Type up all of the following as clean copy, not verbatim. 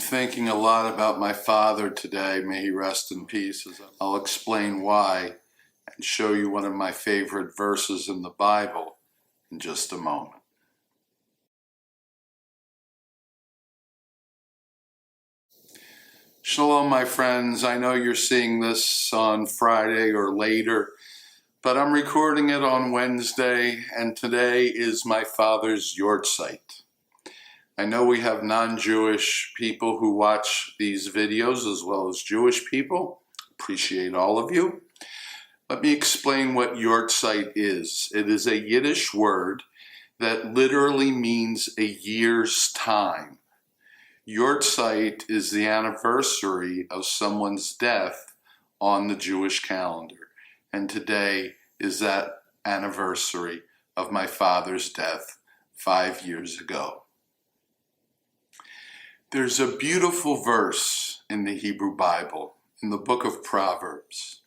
thinking a lot about my father today. May he rest in peace. I'll explain why and show you one of my favorite verses in the Bible in just a moment. Shalom, my friends. I know you're seeing this on Friday or later, but I'm recording it on Wednesday, and today is my father's yahrzeit. I know we have non-Jewish people who watch these videos as well as Jewish people. Appreciate all of you. Let me explain what yahrzeit is. It is a Yiddish word that literally means a year's time. Yahrzeit is the anniversary of someone's death on the Jewish calendar. And today is that anniversary of my father's death 5 years ago. There's a beautiful verse in the Hebrew Bible, in the book of Proverbs.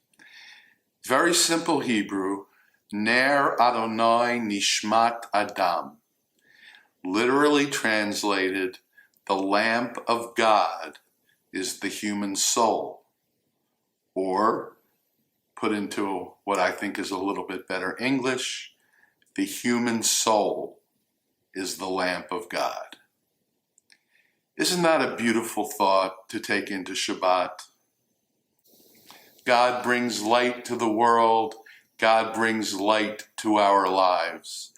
Very simple Hebrew, Ner Adonai Nishmat Adam. Literally translated, the lamp of God is the human soul. Or, put into what I think is a little bit better English, the human soul is the lamp of God. Isn't that a beautiful thought to take into Shabbat? God brings light to the world. God brings light to our lives.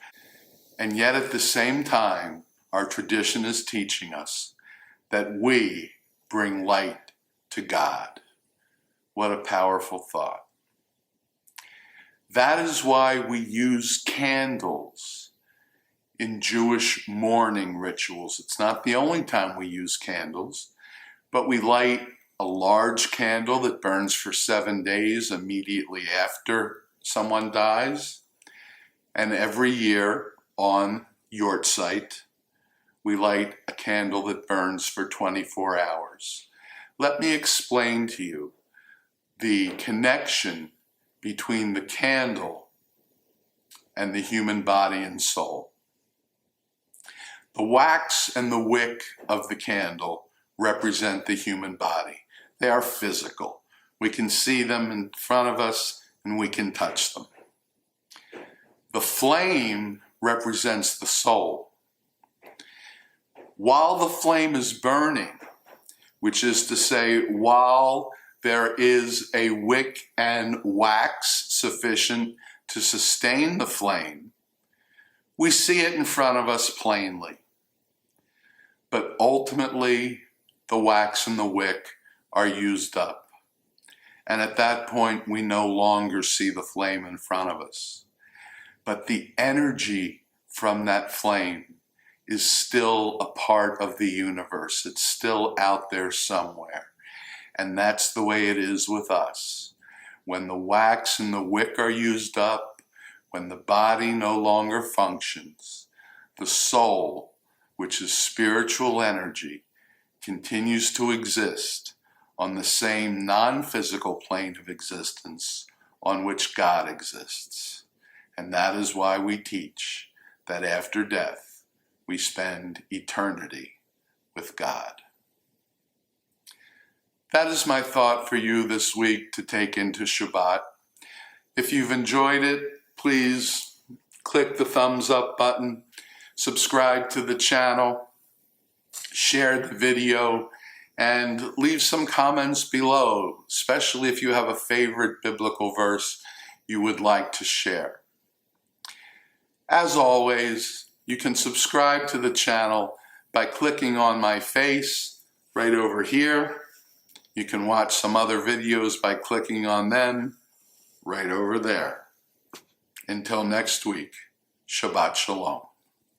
And yet at the same time, our tradition is teaching us that we bring light to God. What a powerful thought. That is why we use candles in Jewish mourning rituals. It's not the only time we use candles, but we light a large candle that burns for 7 days immediately after someone dies. And every year on yahrzeit, we light a candle that burns for 24 hours. Let me explain to you the connection between the candle and the human body and soul. The wax and the wick of the candle represent the human body. They are physical. We can see them in front of us and we can touch them. The flame represents the soul. While the flame is burning, which is to say, while there is a wick and wax sufficient to sustain the flame, we see it in front of us plainly. But ultimately, the wax and the wick are used up. And at that point, we no longer see the flame in front of us. But the energy from that flame is still a part of the universe. It's still out there somewhere. And that's the way it is with us. When the wax and the wick are used up, when the body no longer functions, the soul, which is spiritual energy, continues to exist on the same non-physical plane of existence on which God exists. And that is why we teach that after death, we spend eternity with God. That is my thought for you this week to take into Shabbat. If you've enjoyed it, please click the thumbs up button, subscribe to the channel, share the video, and leave some comments below, especially if you have a favorite biblical verse you would like to share. As always, you can subscribe to the channel by clicking on my face right over here. You can watch some other videos by clicking on them right over there. Until next week, Shabbat Shalom.